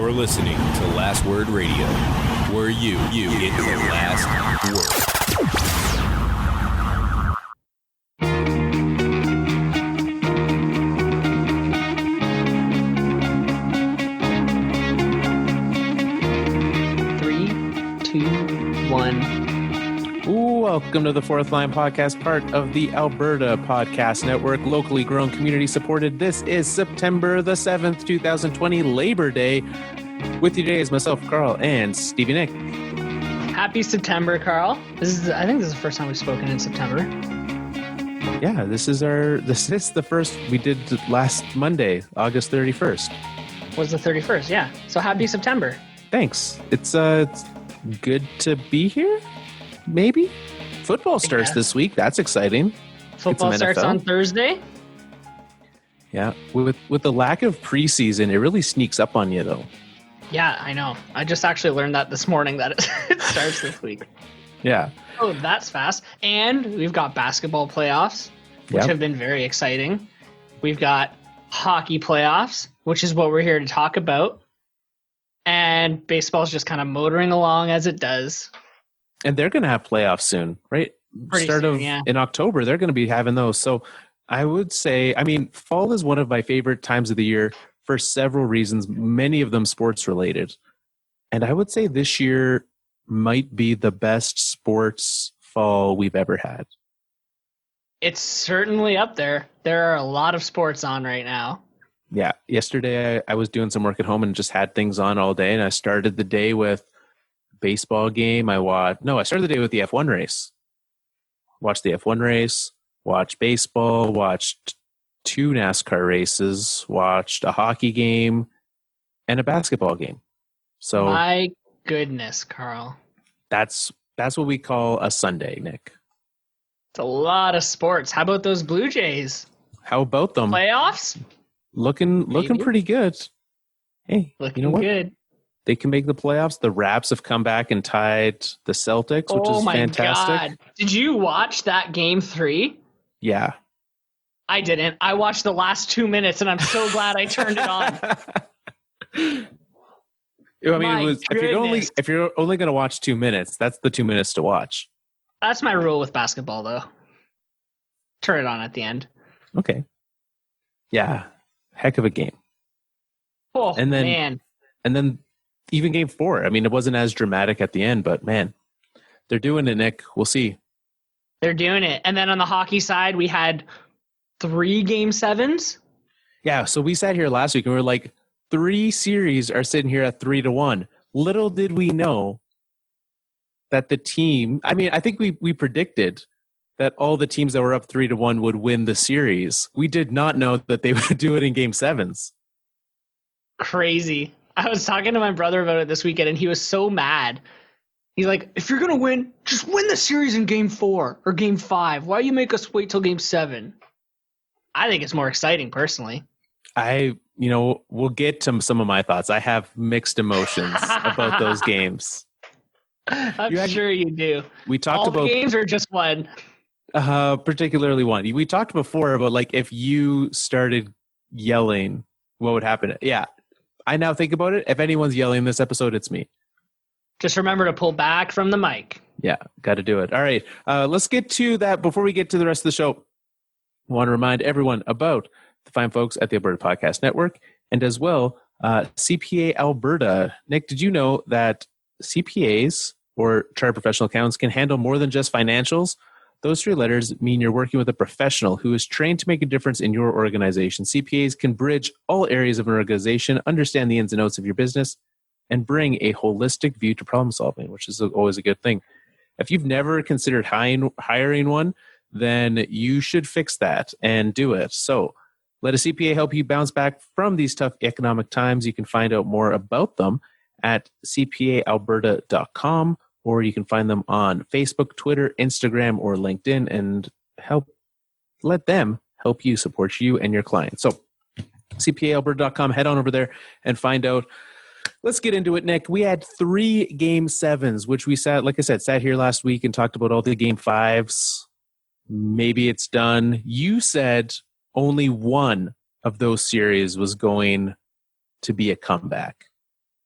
You're listening to Last Word Radio, where you get the last word. Welcome to the Fourth Line Podcast, part of the Alberta Podcast Network, locally grown, community supported. This is September the 7th, 2020, Labor Day. With you today is myself, Carl, and Stevie Nick. Happy September, Carl. I think this is the first time we've spoken in September. Yeah, this is the first we did last Monday, August 31st. Was the 31st, yeah. So happy September. Thanks. It's good to be here, maybe? Football starts this week. That's exciting. Football starts on Thursday. Yeah. With the lack of preseason, it really sneaks up on you, though. Yeah, I know. I just actually learned that this morning that it starts this week. Yeah. Oh, that's fast. And we've got basketball playoffs, which have been very exciting. We've got hockey playoffs, which is what we're here to talk about. And baseball's just kind of motoring along as it does. And they're going to have playoffs soon, right? In October, they're going to be having those. So I would say, fall is one of my favorite times of the year for several reasons, many of them sports related. And I would say this year might be the best sports fall we've ever had. It's certainly up there. There are a lot of sports on right now. Yeah. Yesterday, I was doing some work at home and just had things on all day. And I started the day with baseball game. I started the day with the F1 race. Watched the F1 race, watched baseball, watched 2 NASCAR races, watched a hockey game, and a basketball game. So my goodness, Carl. That's what we call a Sunday, Nick. It's a lot of sports. How about those Blue Jays? How about them? Playoffs? Looking pretty good. Hey, looking you know what? Good. They can make the playoffs. The Raps have come back and tied the Celtics, which is fantastic. Oh my God. Did you watch that game 3? Yeah. I didn't. I watched the last 2 minutes and I'm so glad I turned it on. If you're only going to watch 2 minutes, that's the 2 minutes to watch. That's my rule with basketball though. Turn it on at the end. Okay. Yeah. Heck of a game. Oh, man. And then even game 4. It wasn't as dramatic at the end, but man, they're doing it, Nick. We'll see. They're doing it. And then on the hockey side, we had 3 game 7s. Yeah. So we sat here last week and we were like, 3 series are sitting here at 3-1. Little did we know that the team, I think we predicted that all the teams that were up 3-1 would win the series. We did not know that they would do it in game 7s. Crazy. I was talking to my brother about it this weekend, and he was so mad. He's like, if you're going to win, just win the series in game 4 or game 5. Why do you make us wait till game 7? I think it's more exciting, personally. We'll get to some of my thoughts. I have mixed emotions about those games. I'm sure you do. We talked about all the games or just one? Particularly one. We talked before about if you started yelling, what would happen? Yeah. I now think about it. If anyone's yelling this episode, it's me. Just remember to pull back from the mic. Yeah, got to do it. All right. Let's get to that. Before we get to the rest of the show, I want to remind everyone about the fine folks at the Alberta Podcast Network and as well CPA Alberta. Nick, did you know that CPAs or chartered professional accountants can handle more than just financials? Those 3 letters mean you're working with a professional who is trained to make a difference in your organization. CPAs can bridge all areas of an organization, understand the ins and outs of your business, and bring a holistic view to problem solving, which is always a good thing. If you've never considered hiring one, then you should fix that and do it. So let a CPA help you bounce back from these tough economic times. You can find out more about them at cpaalberta.com. Or you can find them on Facebook, Twitter, Instagram, or LinkedIn and let them help you support you and your clients. So cpaalberta.com, head on over there and find out. Let's get into it, Nick. We had 3 game 7s, which we sat here last week and talked about all the game 5s. Maybe it's done. You said only one of those series was going to be a comeback.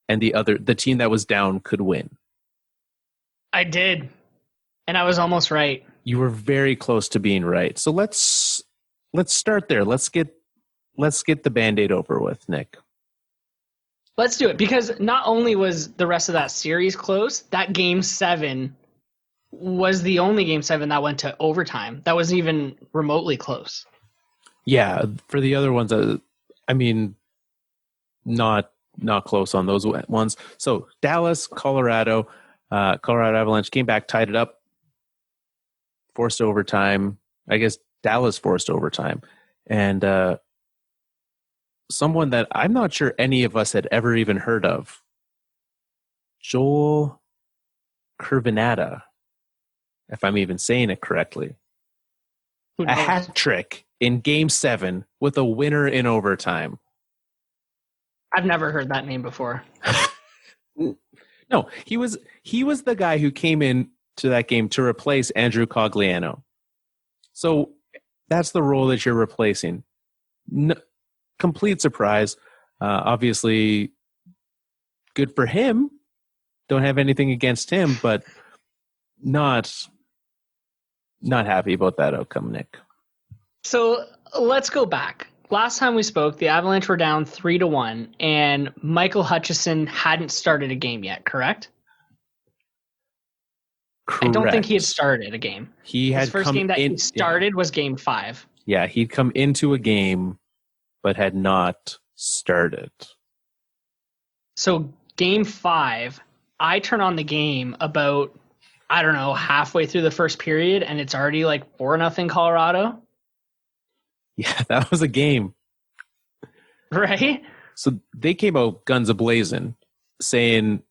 and the team that was down could win. I did. And I was almost right. You were very close to being right. So let's start there. Let's get the Band-Aid over with, Nick. Let's do it, because not only was the rest of that series close, that Game 7 was the only Game 7 that went to overtime. That wasn't even remotely close. Yeah, for the other ones, I mean, not close on those ones. So Dallas, Colorado Avalanche came back, tied it up, forced overtime. I guess Dallas forced overtime. And someone that I'm not sure any of us had ever even heard of, Joel Curvinata, if I'm even saying it correctly. A hat trick in Game 7 with a winner in overtime. I've never heard that name before. No, he was the guy who came in to that game to replace Andrew Cogliano. So that's the role that you're replacing. Complete surprise. Obviously, good for him. Don't have anything against him, but not happy about that outcome, Nick. So let's go back. Last time we spoke, the Avalanche were down 3-1, and Michael Hutchison hadn't started a game yet, correct? Correct. I don't think he had started a game. His first game that he started was Game 5. Yeah, he'd come into a game, but had not started. So Game 5, I turn on the game about, I don't know, halfway through the first period, and it's already like 4-0 Colorado. Yeah, that was a game. Right? So they came out guns a-blazing, saying,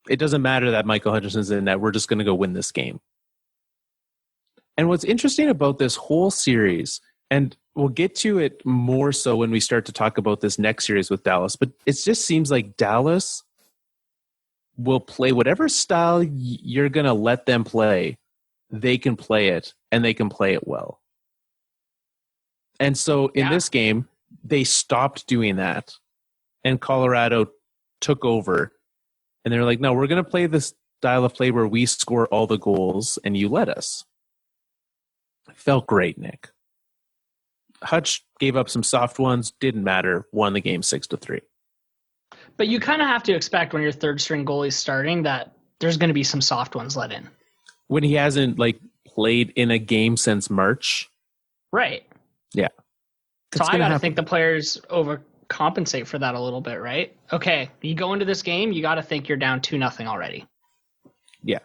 it doesn't matter that Michael Hutchison's in that, we're just going to go win this game. And what's interesting about this whole series, and we'll get to it more so when we start to talk about this next series with Dallas, but it just seems like Dallas will play whatever style you're going to let them play. They can play it, and they can play it well. And so in this game, they stopped doing that, and Colorado took over. And they're like, no, we're going to play this style of play where we score all the goals, and you let us. Felt great, Nick. Hutch gave up some soft ones, didn't matter, won the game 6-3. But you kind of have to expect when your third string goalie's starting that there's going to be some soft ones let in. When he hasn't played in a game since March. Right. Yeah. So I got to think the players overcompensate for that a little bit, right? Okay, you go into this game, you got to think you're down 2-0 already. Yeah.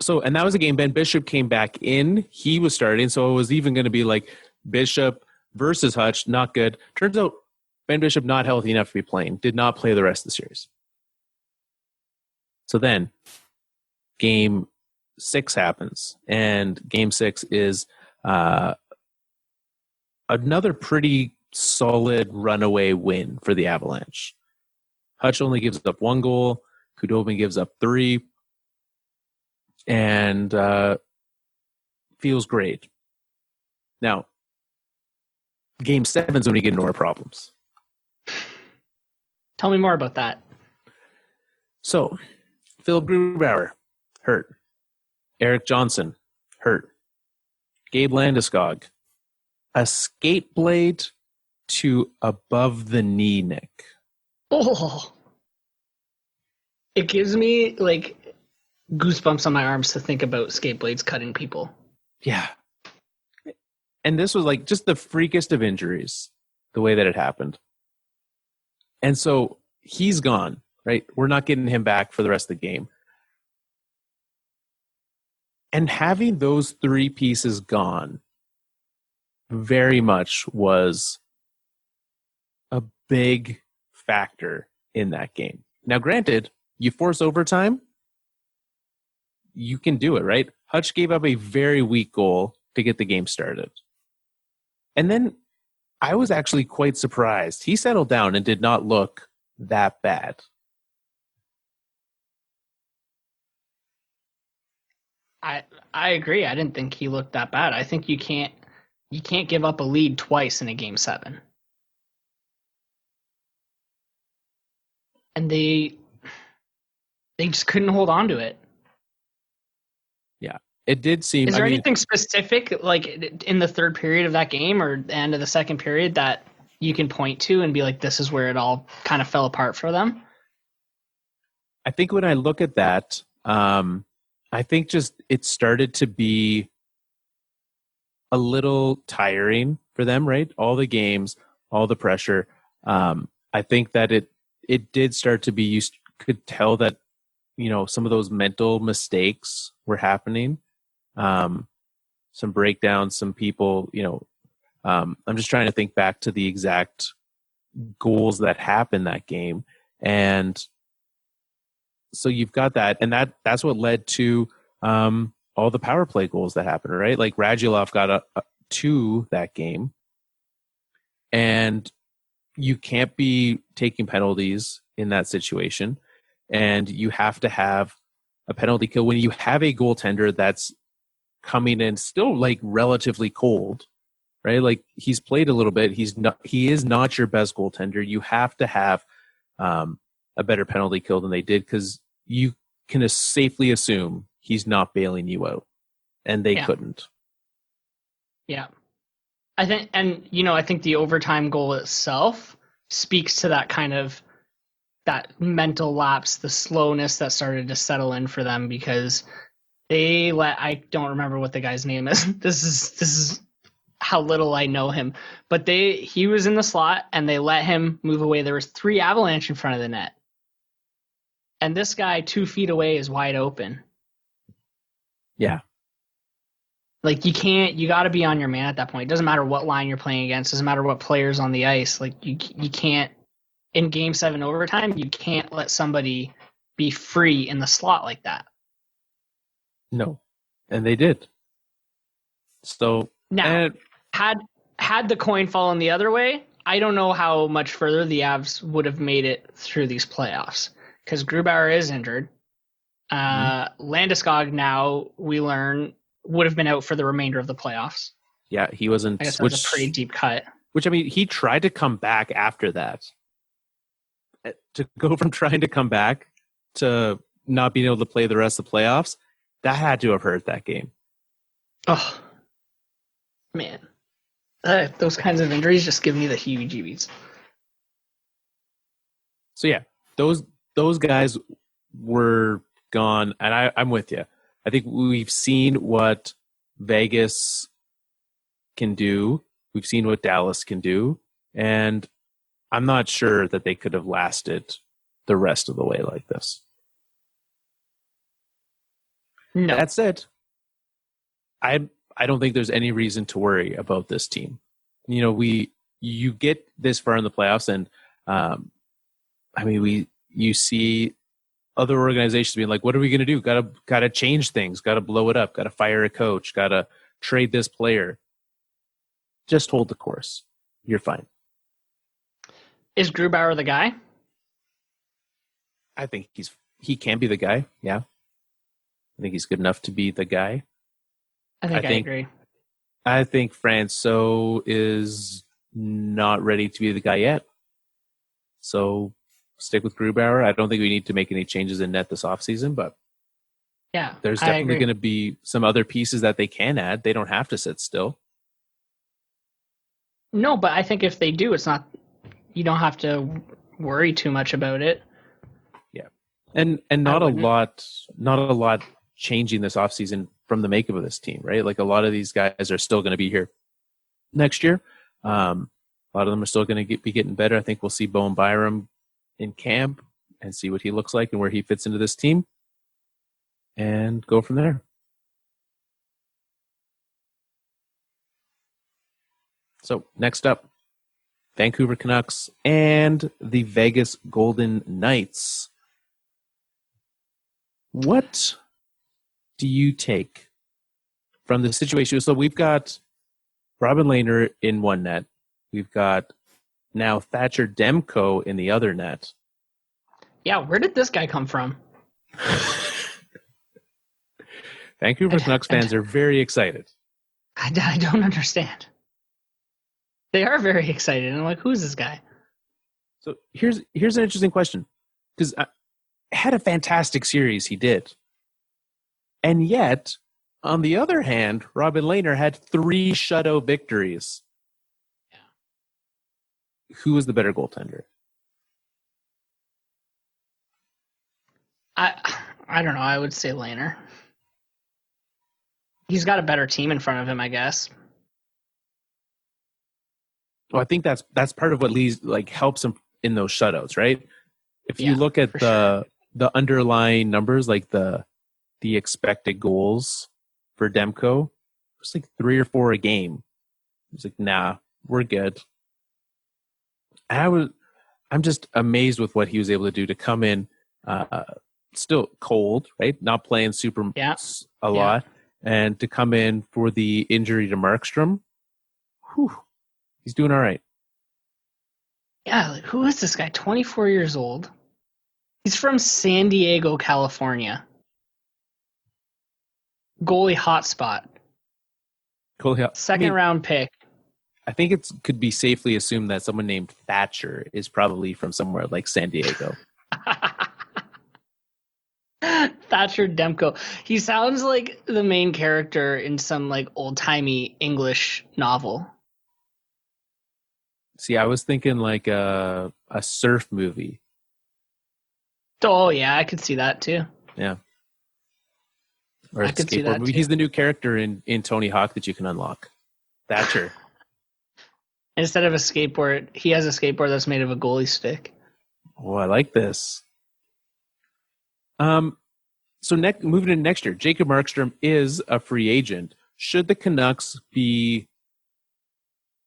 So, and that was a game. Ben Bishop came back in. He was starting, so it was even going to be like Bishop versus Hutch. Not good. Turns out Ben Bishop not healthy enough to be playing. Did not play the rest of the series. So then, Game 6 happens, and Game 6 is another pretty solid runaway win for the Avalanche. Hutch only gives up 1 goal. Khudobin gives up 3. And feels great. Now, Game 7 is when we get into our problems. Tell me more about that. So, Philip Grubauer, hurt. Eric Johnson, hurt. Gabe Landeskog, a skate blade to above the knee, Nick. Oh, it gives me goosebumps on my arms to think about skate blades cutting people. Yeah. And this was just the freakest of injuries, the way that it happened. And so he's gone, right? We're not getting him back for the rest of the game. And having those 3 pieces gone very much was a big factor in that game. Now, granted, you force overtime, you can do it, right? Hutch gave up a very weak goal to get the game started. And then I was actually quite surprised. He settled down and did not look that bad. I agree. I didn't think he looked that bad. I think you can't give up a lead twice in a Game 7. and they just couldn't hold on to it. Yeah, it did seem. Is there anything specific, like in the third period of that game or the end of the second period, that you can point to and be like, this is where it all kind of fell apart for them? I think when I look at that, I think just it started to be a little tiring for them, right? All the games, all the pressure. I think that it did start to be, you could tell that, some of those mental mistakes were happening. Some breakdowns, some people, I'm just trying to think back to the exact goals that happened that game. And so you've got that, and that's what led to all the power play goals that happened, right? Like Radulov got a 2 that game, and you can't be taking penalties in that situation, and you have to have a penalty kill when you have a goaltender that's coming in still like relatively cold, right? Like he's played a little bit. He is not your best goaltender. You have to have a better penalty kill than they did, because you can safely assume he's not bailing you out, and they couldn't. Yeah. I think the overtime goal itself speaks to that kind of that mental lapse, the slowness that started to settle in for them, because I don't remember what the guy's name is. This is how little I know him, but he was in the slot and they let him move away. There was 3 Avalanche in front of the net, and this guy 2 feet away is wide open. Yeah. Like you got to be on your man at that point. It doesn't matter what line you're playing against. It doesn't matter what player's on the ice. Like you can't, in Game 7 overtime, you can't let somebody be free in the slot like that. No, and they did. So now, had the coin fallen the other way, I don't know how much further the Avs would have made it through these playoffs, because Grubauer is injured. Landeskog, now we learn, would have been out for the remainder of the playoffs. Yeah, he wasn't. I guess that's a pretty deep cut. Which, I mean, he tried to come back after that. To go from trying to come back to not being able to play the rest of the playoffs, that had to have hurt that game. Oh, man. Those kinds of injuries just give me the heebie-jeebies. So, yeah, those guys were gone, and I'm with you. I think we've seen what Vegas can do. We've seen what Dallas can do, and I'm not sure that they could have lasted the rest of the way like this. No. That said, I don't think there's any reason to worry about this team. You get this far in the playoffs, and you see other organizations being like, what are we going to do? Got to change things. Got to blow it up. Got to fire a coach. Got to trade this player. Just hold the course. You're fine. Is Grubauer the guy? I think he can be the guy. Yeah. I think he's good enough to be the guy. I agree. I think Francois is not ready to be the guy yet. So stick with Grubauer. I don't think we need to make any changes in net this offseason, but yeah, there's definitely going to be some other pieces that they can add. They don't have to sit still. No, but I think if they do, it's not, you don't have to worry too much about it. Yeah. And not a lot changing this offseason from the makeup of this team, right? Like a lot of these guys are still going to be here next year. A lot of them are still going to be getting better. I think we'll see Bowen Byram in camp and see what he looks like and where he fits into this team and go from there. So next up, Vancouver Canucks and the Vegas Golden Knights. What do you take from the situation? So we've got Robin Lehner in one net. We've got now Thatcher Demko in the other net. Yeah, where did this guy come from? Vancouver Canucks fans are very excited. I don't understand. They are very excited. I'm like, who's this guy? So here's an interesting question. because had a fantastic series. He did. And yet, on the other hand, Robin Lehner had 3 shutout victories. Yeah. Who was the better goaltender? I don't know. I would say Lehner. He's got a better team in front of him, I guess. Well, I think that's part of what helps him in those shutouts, right? If you look at the underlying numbers, like the expected goals for Demko, it's like 3 or 4 a game. It's like, nah, we're good. I'm just amazed with what he was able to do to come in, still cold, right? Not playing super a lot, and to come in for the injury to Markstrom. Whew, he's doing all right. Yeah, like, who is this guy? 24 years old. He's from San Diego, California. Goalie hotspot. Second round pick. I think it could be safely assumed that someone named Thatcher is probably from somewhere like San Diego. Thatcher Demko. He sounds like the main character in some like old-timey English novel. See, I was thinking like a surf movie. Oh yeah, I could see that too. Yeah. Or I could see that movie. Too. He's the new character in Tony Hawk that you can unlock. Thatcher. Instead of a skateboard, he has a skateboard that's made of a goalie stick. Oh, I like this. So moving into next year, Jacob Markstrom is a free agent. Should the Canucks be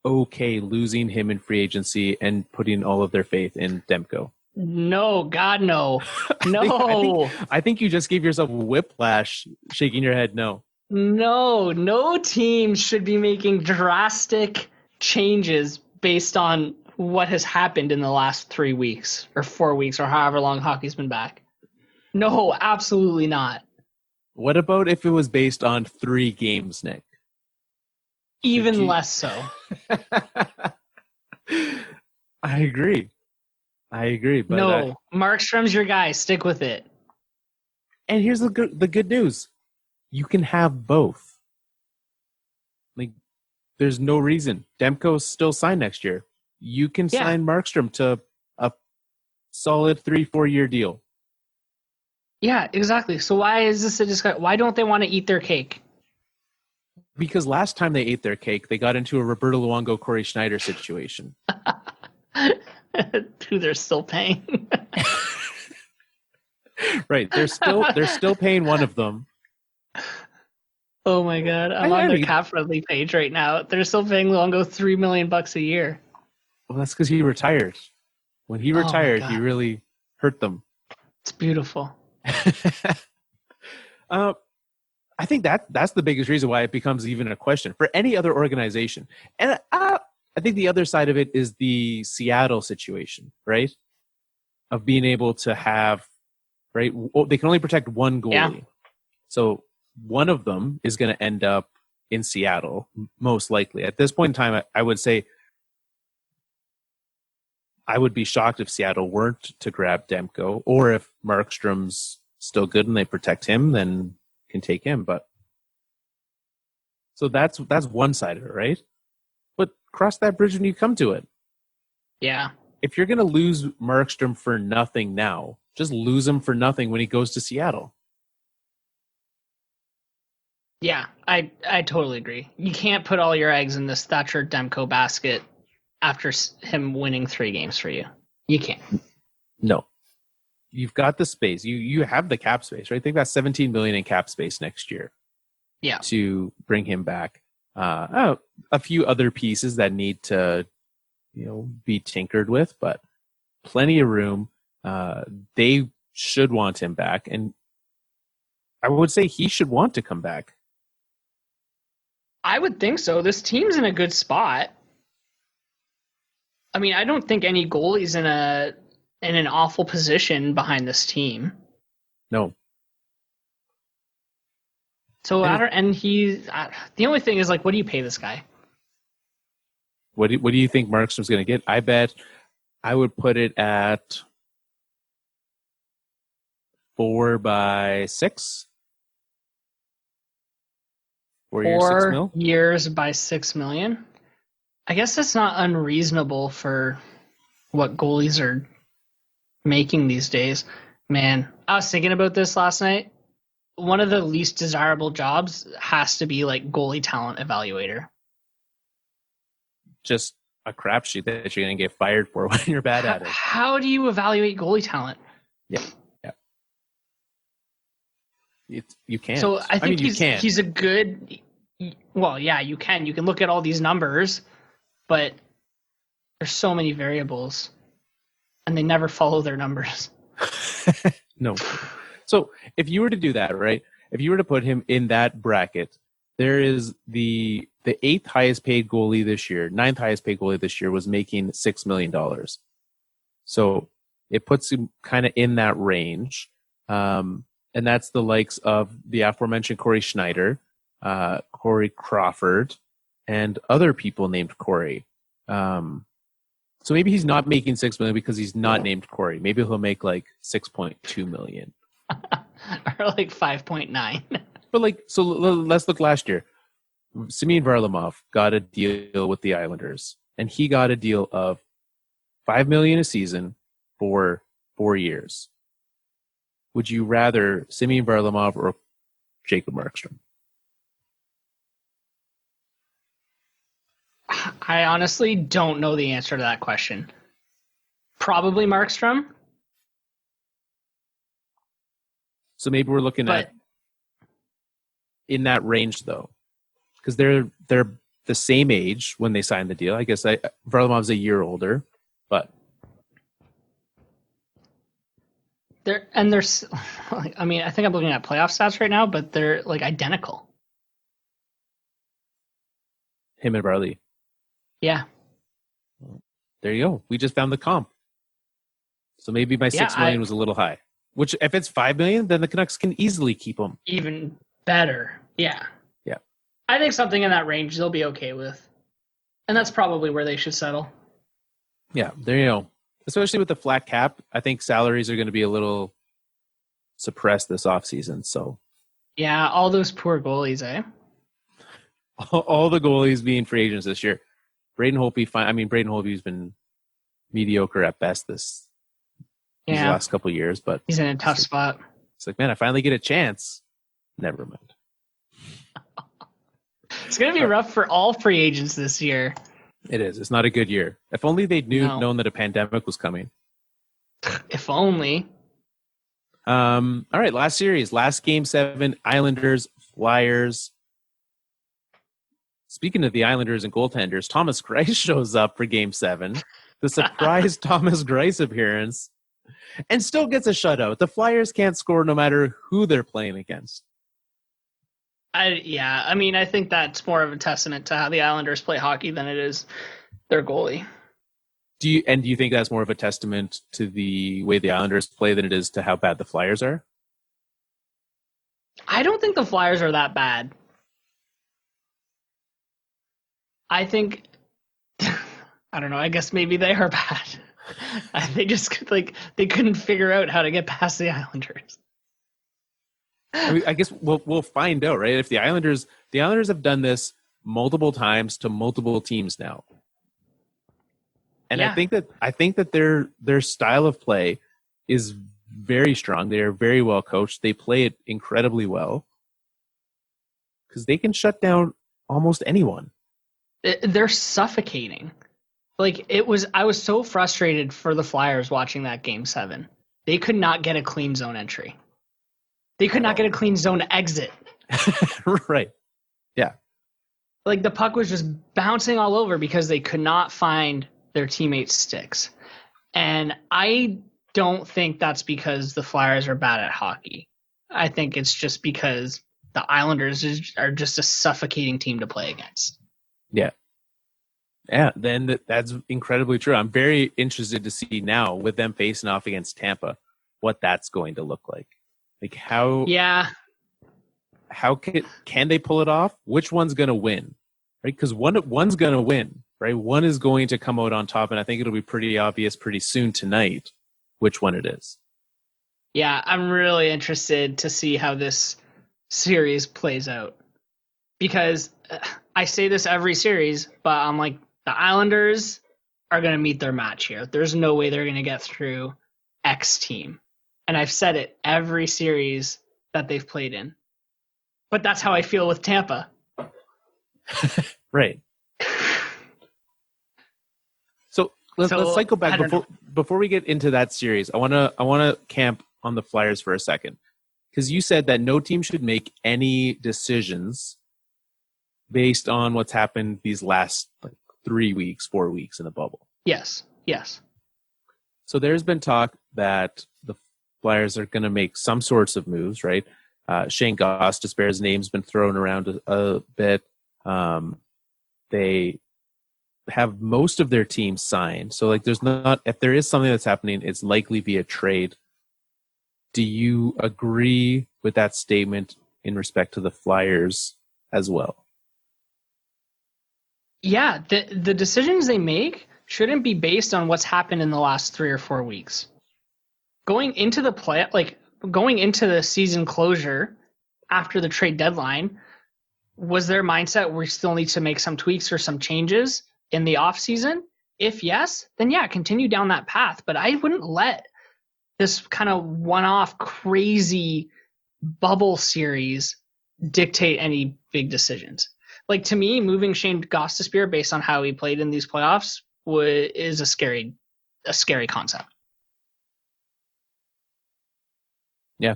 okay losing him in free agency and putting all of their faith in Demko? No, God, no. No. I think you just gave yourself a whiplash shaking your head no. No team should be making drastic changes based on what has happened in the last 3 weeks or 4 weeks or however long hockey's been back. No, absolutely not. What about if it was based on 3 games, Nick? Even less so. I agree. But no, Markstrom's your guy. Stick with it. And here's the good news: you can have both. Like, there's no reason. Demko's still signed next year. You can sign Markstrom to a solid 3-4 year deal. Yeah, exactly. So why is this a discussion? Why don't they want to eat their cake? Because last time they ate their cake, they got into a Roberto Luongo, Corey Schneider situation. Who they're still paying. Right. They're still paying one of them. Oh my God. I'm on their cap friendly page right now. They're still paying Luongo $3 million a year. Well, that's because he retired. When he retired, he really hurt them. It's beautiful. I think that's the biggest reason why it becomes even a question for any other organization. And I think the other side of it is the Seattle situation, right? Of being able to have, right? They can only protect one goalie. Yeah. So one of them is going to end up in Seattle, most likely. At this point in time, I would say I would be shocked if Seattle weren't to grab Demko, or if Markstrom's still good and they protect him, then can take him. But so that's one side of it, right? But cross that bridge when you come to it. Yeah. If you're going to lose Markstrom for nothing now, just lose him for nothing when he goes to Seattle. Yeah, I totally agree. You can't put all your eggs in this Thatcher Demko basket after him winning 3 games for you. You can't. No. You've got the space. You have the cap space, right? They've got $17 million in cap space next year. Yeah. To bring him back. A few other pieces that need to, be tinkered with, but plenty of room. They should want him back, and I would say he should want to come back. I would think so. This team's in a good spot. I mean, I don't think any goalie's in an awful position behind this team. No. So the only thing is, like, what do you pay this guy? What do you think Markstrom's going to get? I bet I would put it at 4 by 6. 4 years, 6 mil? 4 years by $6 million. I guess that's not unreasonable for what goalies are making these days. Man, I was thinking about this last night. One of the least desirable jobs has to be like goalie talent evaluator. Just a crapshoot that you're going to get fired for when you're bad at it. How do you evaluate goalie talent? Yeah. You can't. So I think you can. He's a good. Well, yeah, you can. You can look at all these numbers, but there's so many variables, and they never follow their numbers. No. So if you were to do that, right? If you were to put him in that bracket, there is the 8th highest paid goalie this year, 9th highest paid goalie this year was making $6 million. So it puts him kind of in that range. And that's the likes of the aforementioned Corey Schneider, Corey Crawford, and other people named Corey. So maybe he's not making $6 million because he's not named Corey. Maybe he'll make like $6.2 million. Or like 5.9. But so let's look last year. Semyon Varlamov got a deal with the Islanders, and he got a deal of $5 million a season for 4 years. Would you rather Semyon Varlamov or Jacob Markstrom? I honestly don't know the answer to that question. Probably Markstrom. So maybe we're looking at in that range, though, because they're the same age when they signed the deal. I guess Varlamov's a year older, but there's, I mean, I think I'm looking at playoff stats right now, but they're like identical. Him and Varley. Yeah. There you go. We just found the comp. So maybe my $6 million was a little high. Which, if it's $5 million, then the Canucks can easily keep him. Even better. Yeah. Yeah. I think something in that range they'll be okay with. And that's probably where they should settle. Yeah, there you go. Especially with the flat cap, I think salaries are going to be a little suppressed this offseason. So, yeah, all those poor goalies, eh? All the goalies being free agents this year. Braden Holtby, Braden Holtby's been mediocre at best these last couple of years, but he's in a tough spot. It's like, man, I finally get a chance. Never mind. It's going to be rough for all free agents this year. It is. It's not a good year. If only they'd known that a pandemic was coming. If only. All right, last series. Last Game 7, Islanders, Flyers. Speaking of the Islanders and goaltenders, Thomas Greiss shows up for Game 7. The surprise Thomas Greiss appearance. And still gets a shutout. The Flyers can't score no matter who they're playing against. I think that's more of a testament to how the Islanders play hockey than it is their goalie. Do you think that's more of a testament to the way the Islanders play than it is to how bad the Flyers are? I don't think the Flyers are that bad. I think, I don't know, I guess maybe they are bad. They just they couldn't figure out how to get past the Islanders. I guess we'll find out, right? If the Islanders have done this multiple times to multiple teams now. And yeah. I think that their style of play is very strong. They are very well coached. They play it incredibly well. Because they can shut down almost anyone. They're suffocating. I was so frustrated for the Flyers watching that Game 7. They could not get a clean zone entry. They could not get a clean zone exit. Right. Yeah. The puck was just bouncing all over because they could not find their teammates' sticks. And I don't think that's because the Flyers are bad at hockey. I think it's just because the Islanders are just a suffocating team to play against. Yeah. Yeah, then that's incredibly true. I'm very interested to see now with them facing off against Tampa what that's going to look like. How can they pull it off? Which one's going to win? Right? Because one's going to win, right? One is going to come out on top, and I think it'll be pretty obvious pretty soon tonight which one it is. Yeah, I'm really interested to see how this series plays out. Because I say this every series, but I'm like, the Islanders are going to meet their match here. There's no way they're going to get through X team. And I've said it every series that they've played in. But that's how I feel with Tampa. Right. So let's cycle back before we get into that series. I want to camp on the Flyers for a second, because you said that no team should make any decisions based on what's happened these last 3 weeks, 4 weeks in the bubble. Yes. So there's been talk that the Flyers are going to make some sorts of moves, right? Shane Gostisbehere's name's been thrown around a bit. They have most of their team signed. So there's not, if there is something that's happening, it's likely via trade. Do you agree with that statement in respect to the Flyers as well? Yeah, the decisions they make shouldn't be based on what's happened in the last 3 or 4 weeks. Going into the season closure after the trade deadline, was their mindset we still need to make some tweaks or some changes in the off season? If yes, then yeah, continue down that path. But I wouldn't let this kind of one-off crazy bubble series dictate any big decisions. To me, moving Shane Gostisbehere based on how he played in these playoffs is a scary concept. Yeah,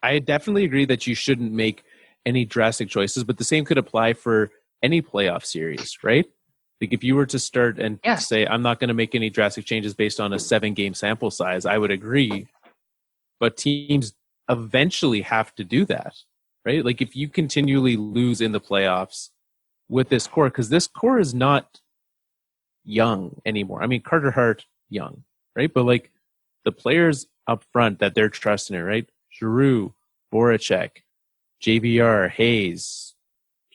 I definitely agree that you shouldn't make any drastic choices, but the same could apply for any playoff series, right? If you were to start and say, I'm not going to make any drastic changes based on a 7-game sample size, I would agree. But teams eventually have to do that, right? If you continually lose in the playoffs with this core, because this core is not young anymore. I mean, Carter Hart, young, right? But the players up front that they're trusting in, right? Giroux, Voracek, JVR, Hayes,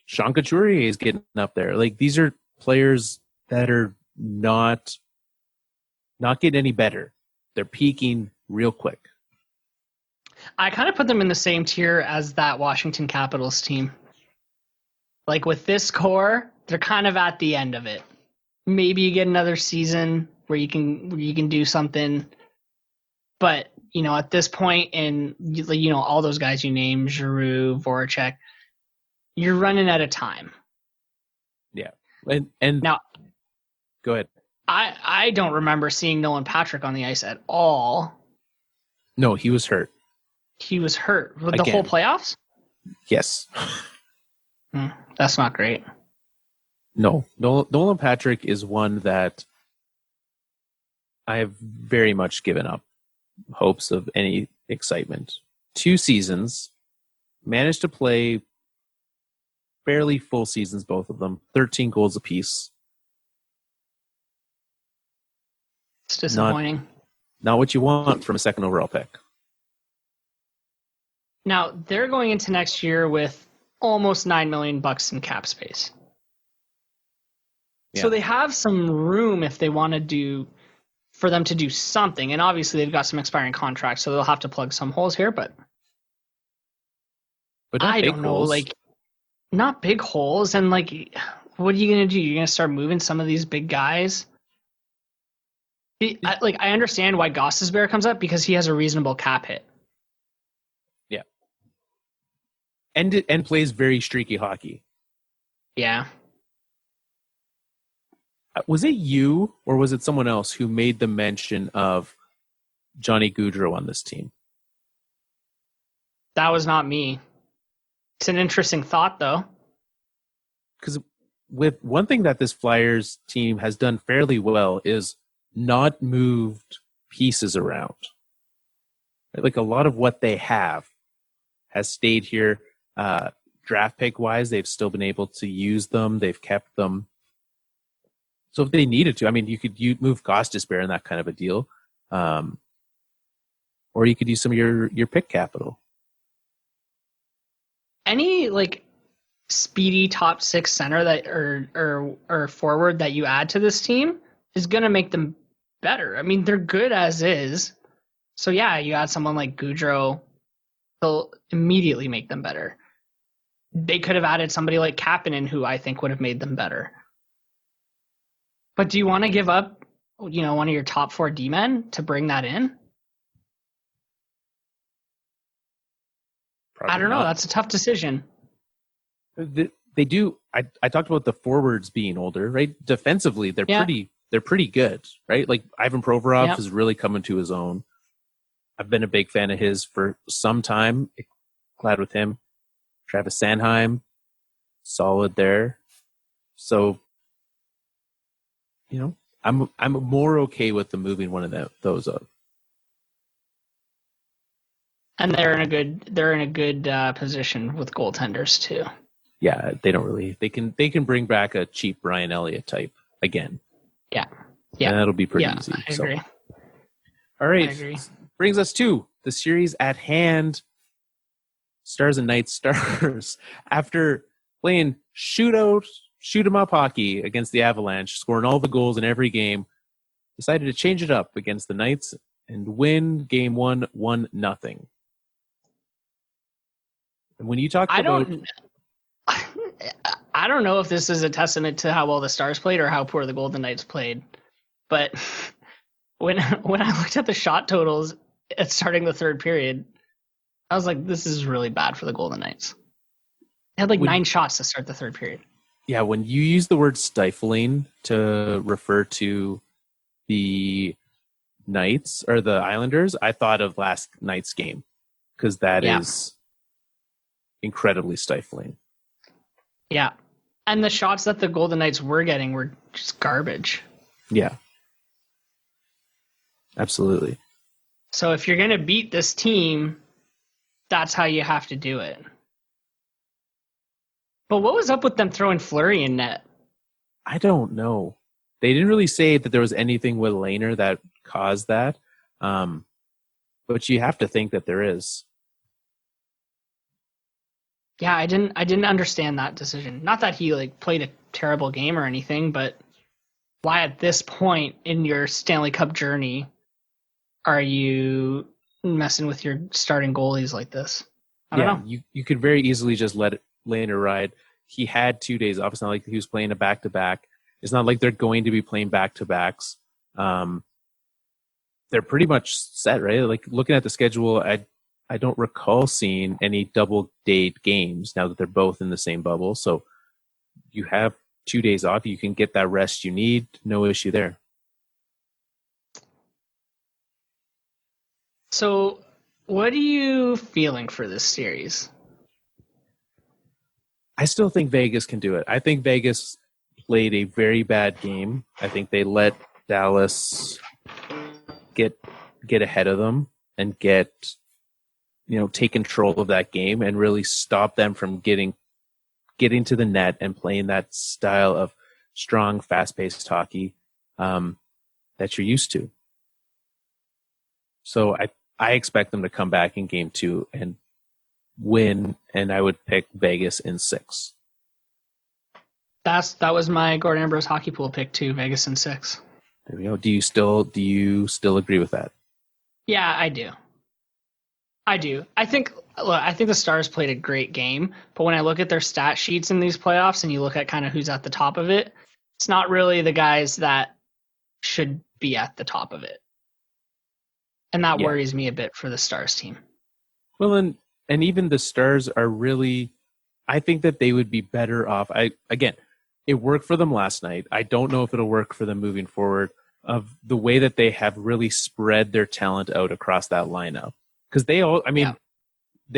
Sean Couturier is getting up there. These are players that are not getting any better. They're peaking real quick. I kind of put them in the same tier as that Washington Capitals team. With this core, they're kind of at the end of it. Maybe you get another season where you can do something, but at this point in all those guys you named, Giroux, Voracek, you're running out of time. Yeah, and now, go ahead. I don't remember seeing Nolan Patrick on the ice at all. No, he was hurt. He was hurt with the whole playoffs? Yes. That's not great. No. Nolan Patrick is one that I have very much given up hopes of any excitement. 2 seasons, managed to play fairly full seasons, both of them, 13 goals apiece. It's disappointing. Not what you want from a second overall pick. Now, they're going into next year with almost $9 million in cap space. Yeah. So they have some room if they want to for them to do something. And obviously they've got some expiring contracts, so they'll have to plug some holes here, but I don't know, not big holes. And what are you going to do? You're going to start moving some of these big guys? I understand why Gostisbehere comes up, because he has a reasonable cap hit. Yeah. And plays very streaky hockey. Yeah. Was it you or was it someone else who made the mention of Johnny Gaudreau on this team? That was not me. It's an interesting thought, though. Because with one thing that this Flyers team has done fairly well is not moved pieces around. A lot of what they have has stayed here. Draft pick wise, they've still been able to use them. They've kept them. So if they needed to, I mean, you move Gostisbehere in that kind of a deal, or you could use some of your pick capital. Any speedy top 6 center that or forward that you add to this team is going to make them better. I mean, they're good as is. So yeah, you add someone like Goudreau, he'll immediately make them better. They could have added somebody like Kapanen, who I think would have made them better. But do you want to give up, one of your top 4 D-men to bring that in? Probably I don't know. not. That's a tough decision. They do. I talked about the forwards being older, right? Defensively, they're pretty good, right? Like Ivan Provorov is really coming to his own. I've been a big fan of his for some time. Glad with him. Travis Sanheim, solid there. So, I'm more okay with them moving one of those up. And they're in a good position with goaltenders too. Yeah, they don't really. They can bring back a cheap Brian Elliott type again. Yeah, and that'll be pretty easy. I agree. All right, I agree. Brings us to the series at hand. Stars and Knights. Stars, after playing shoot 'em up hockey against the Avalanche, scoring all the goals in every game, decided to change it up against the Knights and win Game 1, 1-0. And when you talk about, I don't know if this is a testament to how well the Stars played or how poor the Golden Knights played, but when I looked at the shot totals at starting the third period, I was like, this is really bad for the Golden Knights. They had 9 shots to start the third period. Yeah, when you use the word stifling to refer to the Knights or the Islanders, I thought of last night's game because that is incredibly stifling. Yeah. And the shots that the Golden Knights were getting were just garbage. Yeah. Absolutely. So if you're going to beat this team, that's how you have to do it. But what was up with them throwing Fleury in net? I don't know. They didn't really say that there was anything with Lehner that caused that. But you have to think that there is. Yeah, I didn't understand that decision. Not that he played a terrible game or anything, but why at this point in your Stanley Cup journey are you messing with your starting goalies like this? I don't know. You could very easily just let Lehner ride. He had 2 days off. It's not like he was playing a back-to-back. It's not like they're going to be playing back-to-backs. They're pretty much set, right? Like looking at the schedule, I don't recall seeing any double-date games now that they're both in the same bubble. So you have 2 days off. You can get that rest you need. No issue there. So what are you feeling for this series? I still think Vegas can do it. I think Vegas played a very bad game. I think they let Dallas get ahead of them and take control of that game and really stop them from getting to the net and playing that style of strong, fast-paced hockey that you're used to. So I expect them to come back in Game 2 and win, and I would pick Vegas in 6. That was my Gordon Ambrose hockey pool pick too, Vegas in 6. There we go. Do you still agree with that? Yeah, I do. I think the Stars played a great game, but when I look at their stat sheets in these playoffs and you look at kind of who's at the top of it, it's not really the guys that should be at the top of it. And that worries me a bit for the Stars team. Well, and even the Stars are really, I think that they would be better off. It worked for them last night. I don't know if it'll work for them moving forward of the way that they have really spread their talent out across that lineup. Because they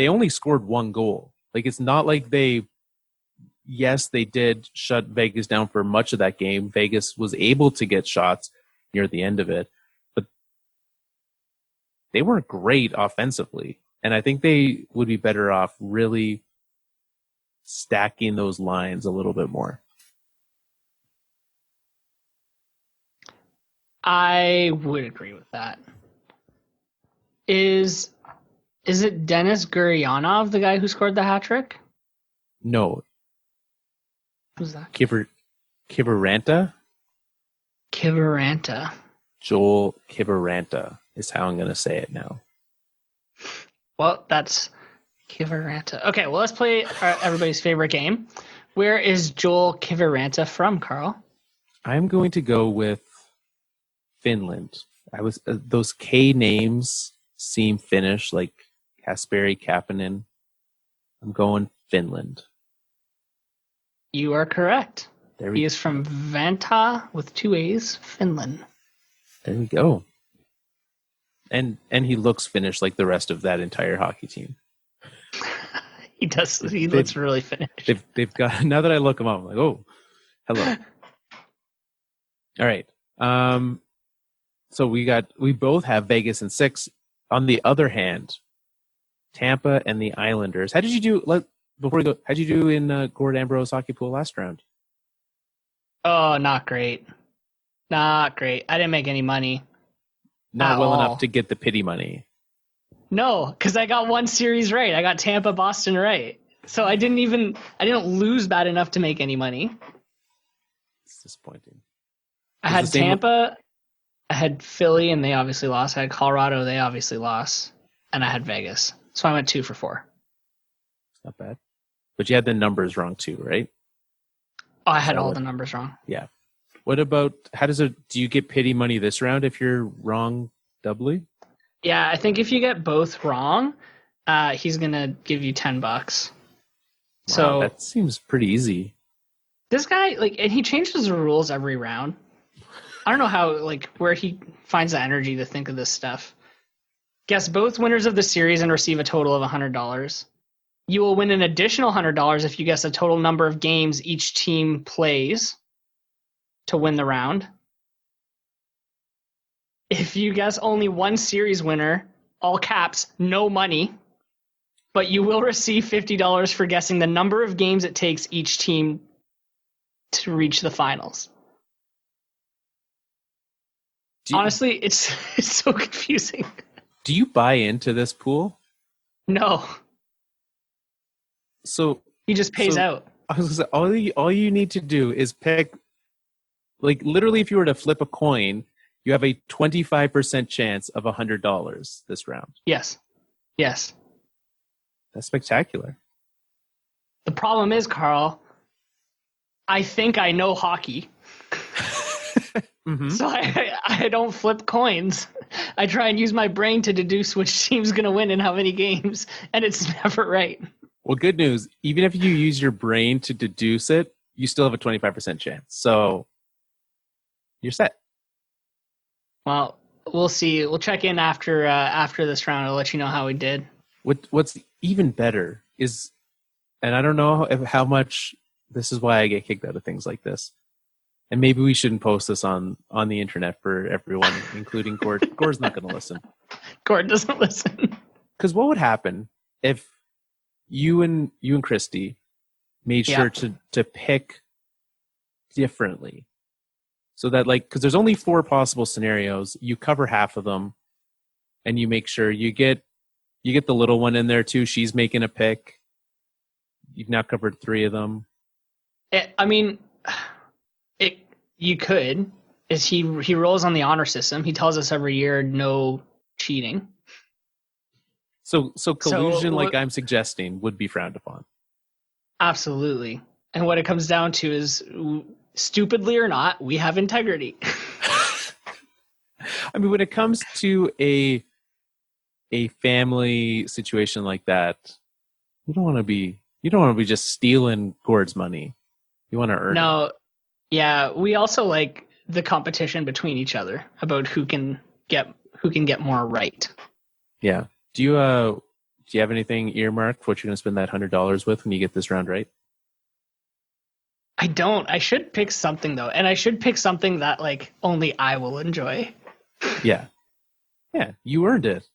only scored 1 goal. Like, it's not like they did shut Vegas down for much of that game. Vegas was able to get shots near the end of it, but they weren't great offensively. And I think they would be better off really stacking those lines a little bit more. I would agree with that. Is it Denis Gurianov, the guy who scored the hat trick? No. Who's that? Kiviranta? Kiviranta. Joel Kiviranta is how I'm going to say it now. Well, that's Kiviranta. Okay, well, let's play everybody's favorite game. Where is Joel Kiviranta from, Carl? I'm going to go with Finland. Those K names seem Finnish, like Kasperi Kapanen. I'm going Finland. You are correct. He is from Vantaa with 2 A's, Finland. There we go. And he looks Finnish like the rest of that entire hockey team. He does. He looks really Finnish. They've got. Now that I look them up, I'm like, oh, hello. All right. So we both have Vegas and 6. On the other hand, Tampa and the Islanders. How did you do? Before we go, how did you do in Gord Ambrose hockey pool last round? Oh, not great. Not great. I didn't make any money. Not well enough to get the pity money. No, because I got one series right. I got Tampa, Boston right. So I didn't lose bad enough to make any money. It's disappointing. I had Tampa, I had Philly, and they obviously lost. I had Colorado, they obviously lost. And I had Vegas. So I went 2 for 4. Not bad. But you had the numbers wrong too, right? Oh, I had all the numbers wrong. Yeah. What about, do you get pity money this round if you're wrong doubly? Yeah, I think if you get both wrong, he's going to give you $10. Wow, so that seems pretty easy. This guy, and he changes the rules every round. I don't know how, where he finds the energy to think of this stuff. Guess both winners of the series and receive a total of $100. You will win an additional $100 if you guess a total number of games each team plays to win the round. If you guess only one series winner, all caps, no money, but you will receive $50 for guessing the number of games it takes each team to reach the finals. Honestly, it's so confusing. Do you buy into this pool? No. So he just pays out. I was gonna say, all you need to do is pick, literally, if you were to flip a coin, you have a 25% chance of $100 this round. Yes. Yes. That's spectacular. The problem is, Carl, I think I know hockey. Mm-hmm. So I don't flip coins. I try and use my brain to deduce which team's going to win in how many games, and it's never right. Well, good news. Even if you use your brain to deduce it, you still have a 25% chance. So you're set. Well, we'll see. We'll check in after this round. I'll let you know how we did. What's even better is, and I don't know how much, this is why I get kicked out of things like this. And maybe we shouldn't post this on the internet for everyone, including Gord. Gord's not going to listen. Gord doesn't listen. Because what would happen if you and Christy made sure to pick differently, so that because there's only 4 possible scenarios, you cover half of them, and you make sure you get the little one in there too. She's making a pick. You've now covered 3 of them. You could. Is he rolls on the honor system? He tells us every year no cheating. So collusion, like I'm suggesting, would be frowned upon. Absolutely. And what it comes down to is, stupidly or not, we have integrity. I mean, when it comes to a family situation like that, you don't want to be just stealing Gord's money. You want to earn it. Yeah, we also like the competition between each other about who can get more right. Yeah. Do you have anything earmarked for what you're going to spend that $100 with when you get this round right? I don't. I should pick something though, and I should pick something that only I will enjoy. Yeah. Yeah, you earned it.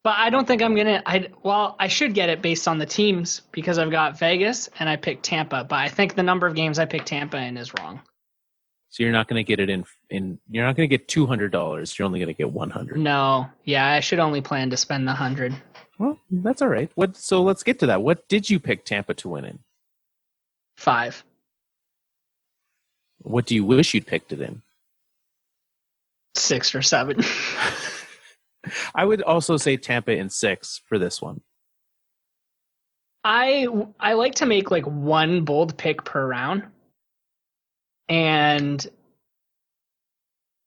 But I don't think I'm going to... I should get it based on the teams because I've got Vegas and I picked Tampa. But I think the number of games I picked Tampa in is wrong. So you're not going to get it in you're not going to get $200. You're only going to get $100. No. Yeah, I should only plan to spend the $100. Well, that's all right. So let's get to that. What did you pick Tampa to win in? 5. What do you wish you'd picked it in? 6 or 7. I would also say Tampa in 6 for this one. I like to make like one bold pick per round. And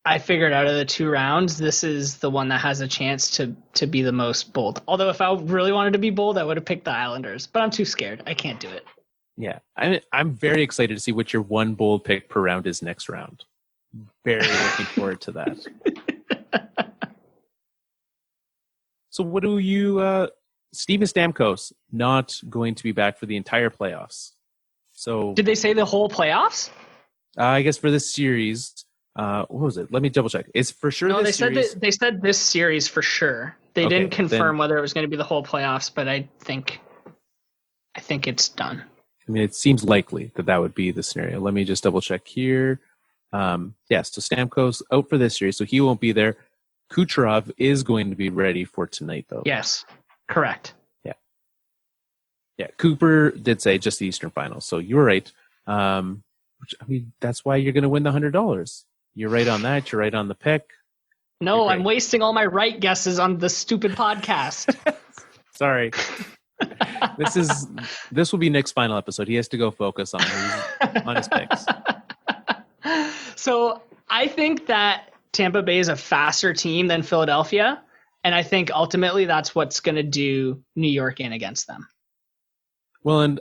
I figured out of the 2 rounds, this is the one that has a chance to be the most bold. Although if I really wanted to be bold, I would have picked the Islanders. But I'm too scared. I can't do it. Yeah, I'm very excited to see what your one bold pick per round is next round. Very looking forward to that. So what do you... Steven Stamkos not going to be back for the entire playoffs. So did they say the whole playoffs? I guess for this series... what was it? Let me double check. It's for sure. No, they said this series for sure. They didn't confirm whether it was going to be the whole playoffs, but I think it's done. I mean, it seems likely that would be the scenario. Let me just double check here. Yes, so Stamkos out for this series, so he won't be there. Kucherov is going to be ready for tonight, though. Yes, correct. Yeah. Cooper did say just the Eastern Finals, so you were right. Which, I mean, that's why you're going to win the $100. You're right on that. You're right on the pick. No, I'm wasting all my right guesses on the stupid podcast. Sorry. This will be Nick's final episode. He has to go focus on his picks. So I think that Tampa Bay is a faster team than Philadelphia, and I think ultimately that's what's going to do New York in against them. Well, and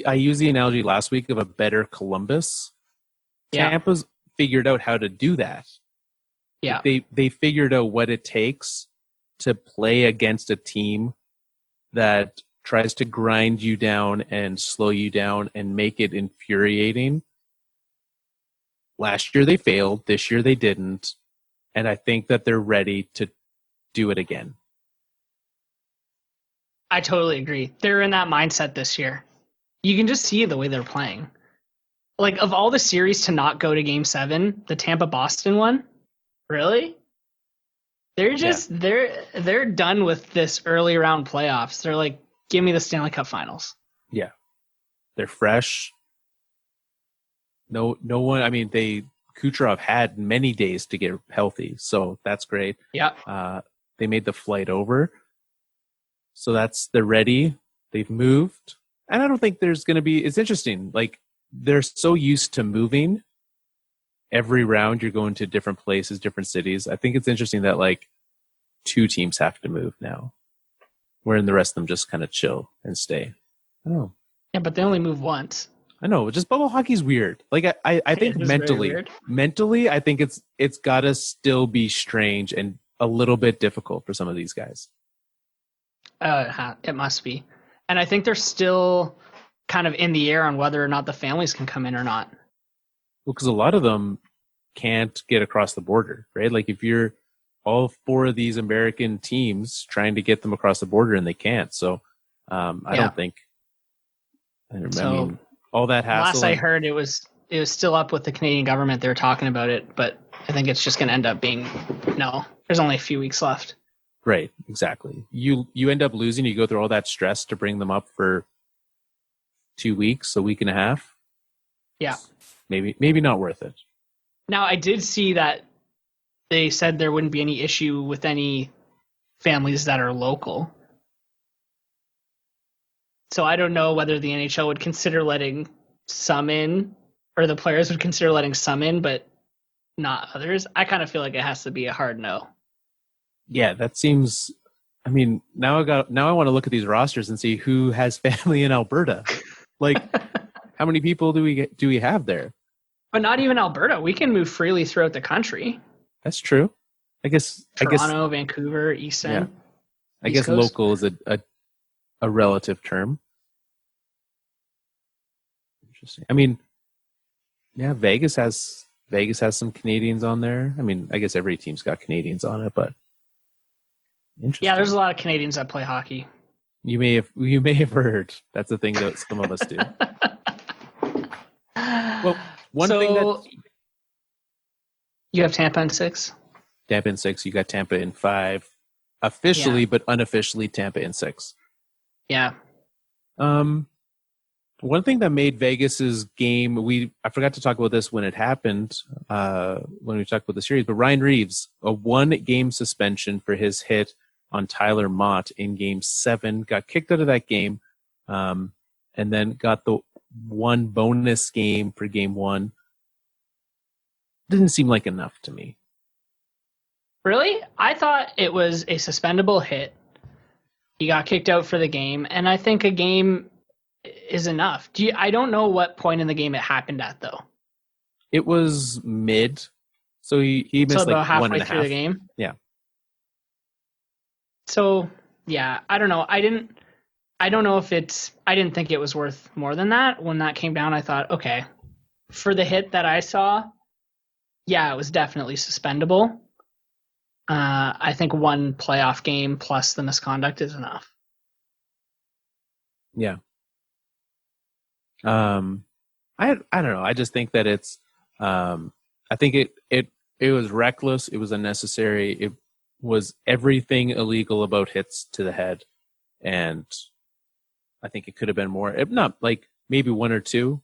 I used the analogy last week of a better Columbus. Yeah. Tampa's figured out how to do that. Yeah. They figured out what it takes to play against a team that tries to grind you down and slow you down and make it infuriating. Last year they failed. This year they didn't. And I think that they're ready to do it again. I totally agree. They're in that mindset this year. You can just see the way they're playing. Like, of all the series to not go to Game 7, the Tampa-Boston one, really? They're just, they're done with this early round playoffs. They're like, give me the Stanley Cup Finals. Yeah. They're fresh. No one, I mean, Kucherov had many days to get healthy, so that's great. Yeah. They made the flight over. So they're ready. They've moved. And I don't think there's going to be, it's interesting. Like, they're so used to moving. Every round you're going to different places, different cities. I think it's interesting that like 2 teams have to move now. Wherein the rest of them just kind of chill and stay. I don't know. Yeah, but they only move once. I know, just bubble hockey's weird. Like I think mentally, I think it's gotta still be strange and a little bit difficult for some of these guys. It must be. And I think they're still kind of in the air on whether or not the families can come in or not. Well, because a lot of them can't get across the border, right? Like if you're all 4 of these American teams trying to get them across the border and they can't. So I don't think. I mean, all that hassle. Last I heard, it was still up with the Canadian government. They were talking about it, but I think it's just going to end up being no. There's only a few weeks left. Right, exactly. You end up losing. You go through all that stress to bring them up for 2 weeks, a week and a half. Yeah, maybe not worth it. Now I did see that they said there wouldn't be any issue with any families that are local. So I don't know whether the NHL would consider letting some in, or the players would consider letting some in, but not others. I kind of feel like it has to be a hard no. Yeah, that seems. I mean, now I want to look at these rosters and see who has family in Alberta. Like, how many people do we have there? But not even Alberta. We can move freely throughout the country. That's true. Toronto, Vancouver, East End. Yeah. I guess Coast. Local is a relative term. Interesting. I mean, yeah, Vegas has some Canadians on there. I mean, I guess every team's got Canadians on it, but interesting. Yeah, there's a lot of Canadians that play hockey. You may have heard. That's the thing that some of us do. Well, thing that you have Tampa in 6. Tampa in 6. You got Tampa in 5. Officially, but unofficially, Tampa in 6. Yeah. One thing that made Vegas's game, I forgot to talk about this when it happened, when we talked about the series, but Ryan Reaves, a 1-game suspension for his hit on Tyler Motte in Game 7, got kicked out of that game, and then got the 1 bonus game for Game 1. Didn't seem like enough to me. Really? I thought it was a suspendable hit. He got kicked out for the game, and I think a game is enough. I don't know what point in the game it happened at, though. It was mid, so he missed about like halfway 1.5 through the game. Yeah. So yeah, I don't know. I didn't think it was worth more than that. When that came down, I thought, okay, for the hit that I saw, yeah, it was definitely suspendable. I think 1 playoff game plus the misconduct is enough. Yeah. I don't know. I just think that it's I think it was reckless. It was unnecessary. It was everything illegal about hits to the head, and I think it could have been more. If not, like maybe 1 or 2,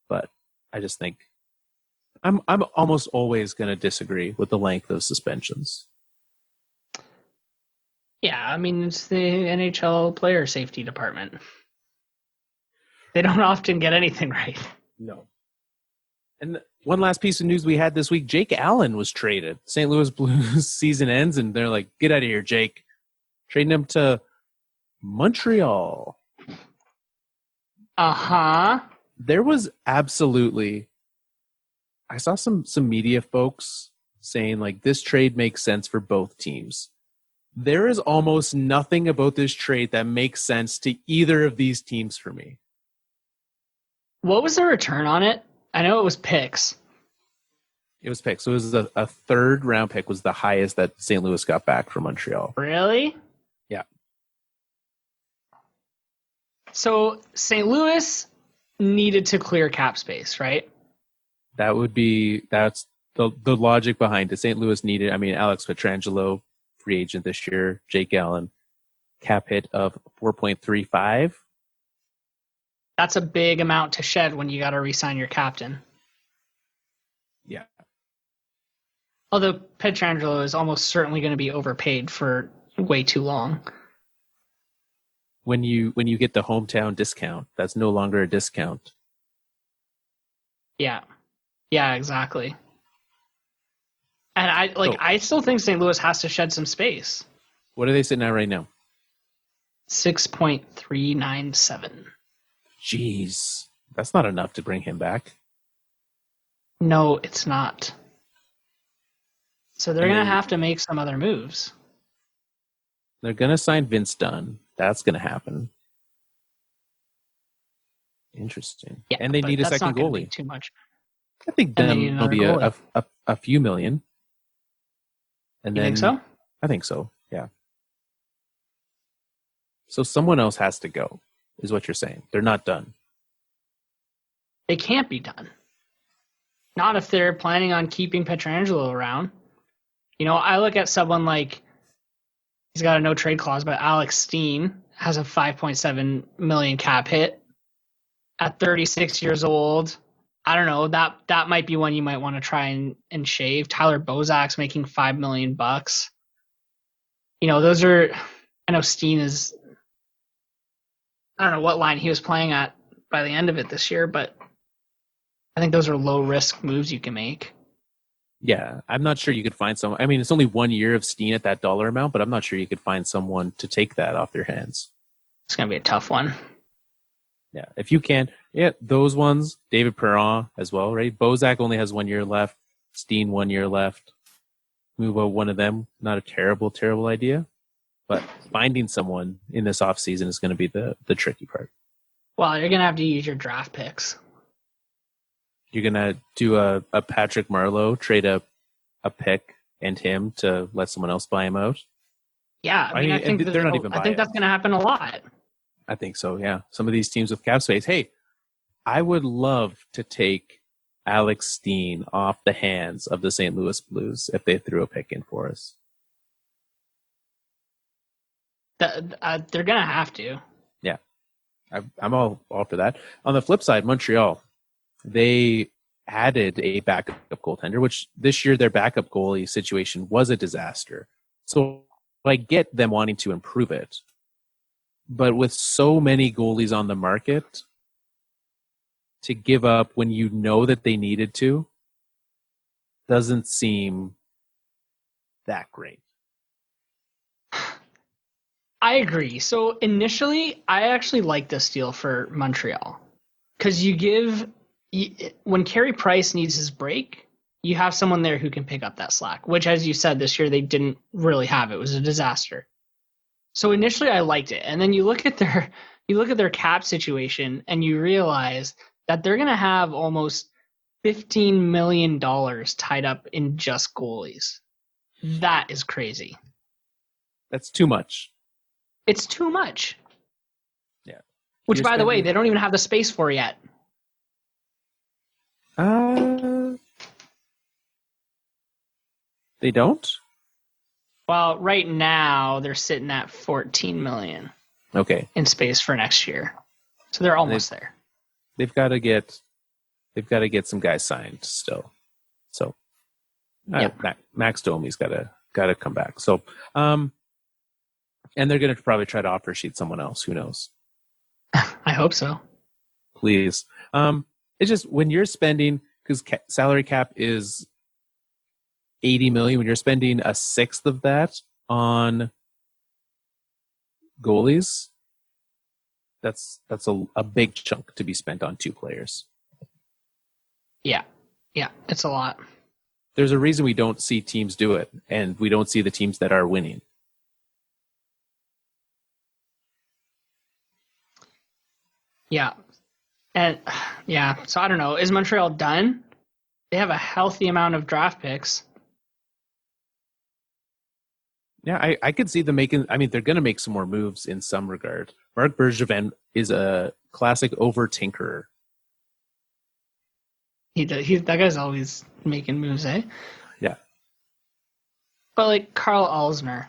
but I just think I'm almost always going to disagree with the length of suspensions. Yeah, I mean, it's the NHL player safety department. They don't often get anything right. No. And one last piece of news we had this week, Jake Allen was traded. St. Louis Blues season ends, and they're like, get out of here, Jake. Trading him to Montreal. Uh-huh. There was absolutely... I saw some media folks saying, like, this trade makes sense for both teams. There is almost nothing about this trade that makes sense to either of these teams for me. What was the return on it? I know it was picks. It was picks. So it was a third-round pick was the highest that St. Louis got back from Montreal. Really? Yeah. So St. Louis needed to clear cap space, right? That's the logic behind it. St. Louis needed, Alex Pietrangelo, free agent this year, Jake Allen, cap hit of 4.35. That's a big amount to shed when you got to re-sign your captain. Yeah. Although Pietrangelo is almost certainly going to be overpaid for way too long. When you get the hometown discount, that's no longer a discount. Yeah. Yeah, exactly. And I still think St. Louis has to shed some space. What are they sitting at right now? 6.397. Jeez. That's not enough to bring him back. No, it's not. So they're going to have to make some other moves. They're going to sign Vince Dunn. That's going to happen. Interesting. Yeah, and they need a second goalie. Too much. I think Dunn will be a few million. And you think so? I think so, yeah. So someone else has to go, is what you're saying. They're not done. They can't be done. Not if they're planning on keeping Pietrangelo around. You know, I look at someone like, he's got a no trade clause, but Alex Steen has a 5.7 million cap hit at 36 years old. I don't know. That might be one you might want to try and shave. Tyler Bozak's making $5 million. You know, those are. I know Steen is. I don't know what line he was playing at by the end of it this year, but I think those are low risk moves you can make. Yeah, I'm not sure you could find someone. I mean, it's only 1 year of Steen at that dollar amount, but I'm not sure you could find someone to take that off their hands. It's going to be a tough one. Yeah, if you can. Yeah, those ones. David Perron as well, right? Bozak only has 1 year left. Steen 1 year left. Move out one of them. Not a terrible, terrible idea. But finding someone in this offseason is going to be the tricky part. Well, you're going to have to use your draft picks. You're going to do a Patrick Marleau, trade a pick and him to let someone else buy him out? Yeah, I think they're not even buying. I think that's going to happen a lot. I think so, yeah. Some of these teams with cap space. Hey, I would love to take Alex Steen off the hands of the St. Louis Blues if they threw a pick in for us. They're going to have to. Yeah. I'm all for that. On the flip side, Montreal, they added a backup goaltender, which this year their backup goalie situation was a disaster. So I get them wanting to improve it. But with so many goalies on the market, to give up when you know that they needed to doesn't seem that great. I agree. So initially, I actually like this deal for Montreal because when Carey Price needs his break, you have someone there who can pick up that slack, which, as you said, this year they didn't really have. It was a disaster. So initially, I liked it, and then you look at their cap situation, and you realize that they're going to have almost $15 million tied up in just goalies. That is crazy. That's too much. It's too much. Yeah. Which, by the way, they don't even have the space for yet. They don't? Well, right now they're sitting at $14 million. Okay. In space for next year. So they're almost there. They've got to get some guys signed still. So Max Domi's got to come back. So and they're going to probably try to offer sheet someone else. Who knows? I hope so. Please. It's just when you're spending, because salary cap is $80 million, when you're spending a sixth of that on goalies, that's a big chunk to be spent on two players. Yeah, it's a lot. There's a reason we don't see teams do it, and we don't see the teams that are winning. Yeah. And so I don't know. Is Montreal done? They have a healthy amount of draft picks. Yeah, I could see them making. I mean, they're going to make some more moves in some regard. Marc Bergevin is a classic over-tinkerer. That guy's always making moves, eh? Yeah. But like Carl Alsner,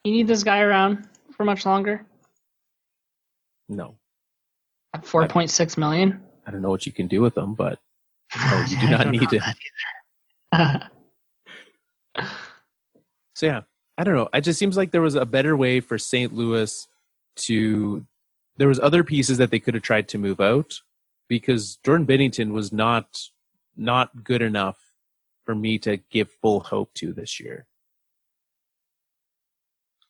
you need this guy around for much longer? No. At $4.6 million? I don't know what you can do with them, but no, you do not need it. So yeah, I don't know. It just seems like there was a better way for St. Louis to. There was other pieces that they could have tried to move out, because Jordan Binnington was not good enough for me to give full hope to this year.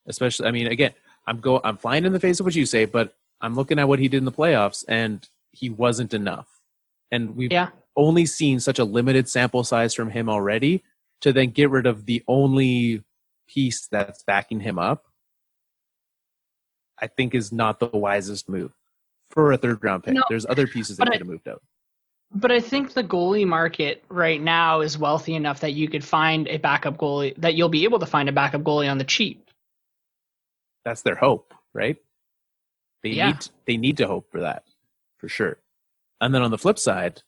Especially, I mean, again, I'm flying in the face of what you say, but I'm looking at what he did in the playoffs, and he wasn't enough. And we've only seen such a limited sample size from him already to then get rid of the only piece that's backing him up, I think is not the wisest move for a third-round pick. No, there's other pieces that could have moved out. But I think the goalie market right now is wealthy enough that you could find a backup goalie, that you'll be able to find a backup goalie on the cheap. That's their hope, right? They need to hope for that, for sure. And then on the flip side,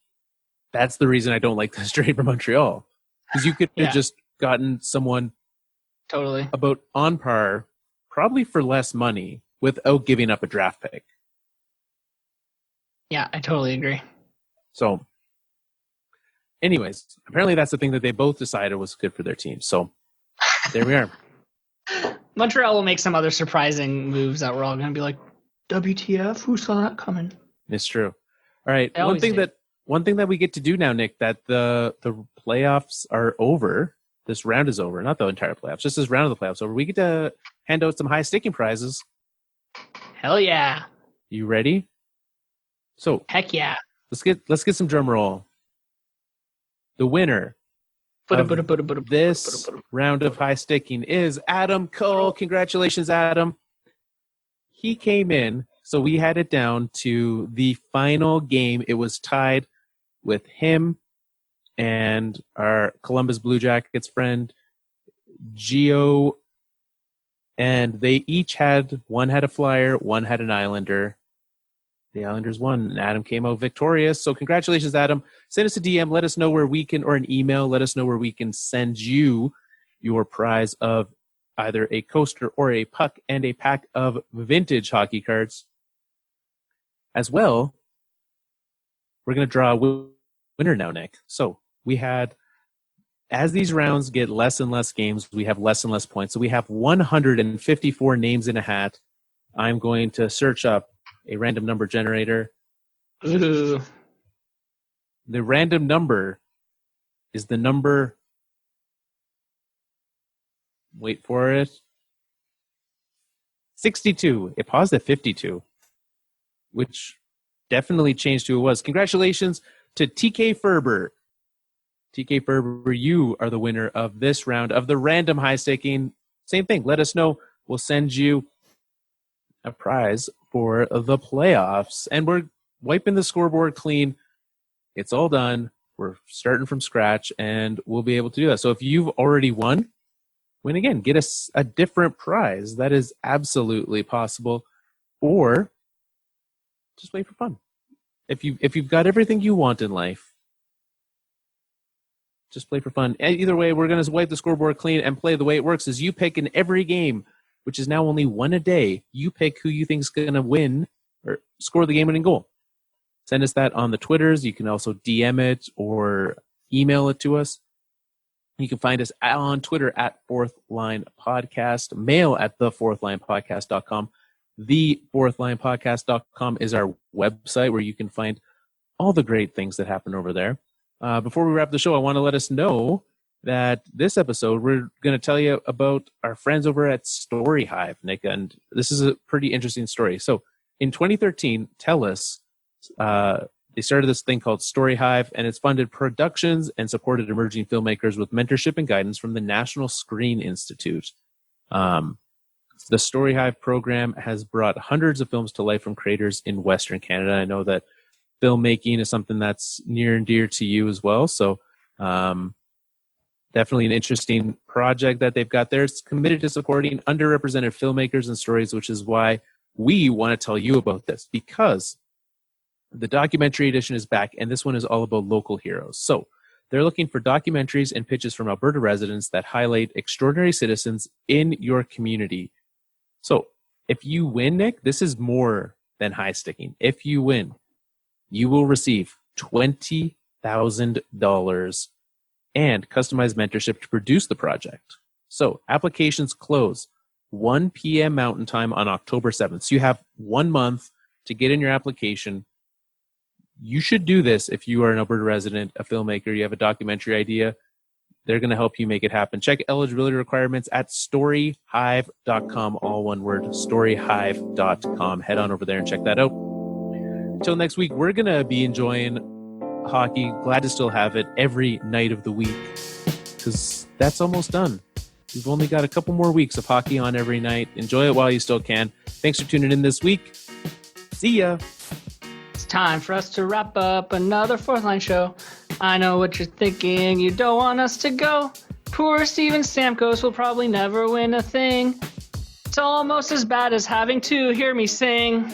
that's the reason I don't like this trade for Montreal. Because you could have just gotten someone totally about on par, probably for less money, without giving up a draft pick. Yeah, I totally agree. So, anyways, apparently that's the thing that they both decided was good for their team. So, there we are. Montreal will make some other surprising moves that we're all going to be like, WTF? Who saw that coming? It's true. All right. One thing that we get to do now, Nick, that the playoffs are over. This round is over. Not the entire playoffs. Just this round of the playoffs over. We get to hand out some high sticking prizes. Hell yeah. You ready? So heck yeah. Let's get some drum roll. The winner of this round of high sticking is Adam Cole. Congratulations, Adam. He came in, so we had it down to the final game. It was tied with him and our Columbus Blue Jackets friend, Gio, and they each had, one had a Flyer, one had an Islander. The Islanders won, and Adam came out victorious. So congratulations, Adam. Send us a DM. Let us know where we can, or an email. Let us know where we can send you your prize of either a coaster or a puck and a pack of vintage hockey cards. As well, we're going to draw a winner now, Nick. So we had, as these rounds get less and less games, we have less and less points. So we have 154 names in a hat. I'm going to search up a random number generator. Ooh. The random number is the number, wait for it, 62. It paused at 52, which definitely changed who it was. Congratulations to TK Ferber. TK Ferber, you are the winner of this round of the random high staking. Same thing. Let us know. We'll send you a prize for the playoffs. And we're wiping the scoreboard clean. It's all done. We're starting from scratch, and we'll be able to do that. So if you've already win again. Get us a different prize. That is absolutely possible. Or just play for fun. If you've got everything you want in life, just play for fun. Either way, we're going to wipe the scoreboard clean and play. The way it works is you pick in every game, which is now only one a day. You pick who you think is going to win or score the game-winning goal. Send us that on the Twitters. You can also DM it or email it to us. You can find us on Twitter at Fourth Line Podcast, mail at thefourthlinepodcast.com. Thefourthlinepodcast.com is our website where you can find all the great things that happen over there. Before we wrap the show, I want to let us know that this episode, we're going to tell you about our friends over at Story Hive, Nick, and this is a pretty interesting story. So in 2013, TELUS, they started this thing called Story Hive, and it's funded productions and supported emerging filmmakers with mentorship and guidance from the National Screen Institute. The Story Hive program has brought hundreds of films to life from creators in Western Canada. I know that filmmaking is something that's near and dear to you as well. So definitely an interesting project that they've got there. It's committed to supporting underrepresented filmmakers and stories, which is why we want to tell you about this, because the documentary edition is back, and this one is all about local heroes. So they're looking for documentaries and pitches from Alberta residents that highlight extraordinary citizens in your community. So if you win, Nick, this is more than high sticking. If you win, you will receive $20,000 and customized mentorship to produce the project. So applications close 1 p.m. Mountain Time on October 7th. So you have 1 month to get in your application. You should do this if you are an Alberta resident, a filmmaker, you have a documentary idea. They're going to help you make it happen. Check eligibility requirements at storyhive.com, all one word, storyhive.com. Head on over there and check that out. Until next week, we're going to be enjoying hockey. Glad to still have it every night of the week, because that's almost done. We've only got a couple more weeks of hockey on every night. Enjoy it while you still can. Thanks for tuning in this week. See ya. It's time for us to wrap up another Fourth Line show. I know what you're thinking. You don't want us to go. Poor Steven Stamkos will probably never win a thing. It's almost as bad as having to hear me sing.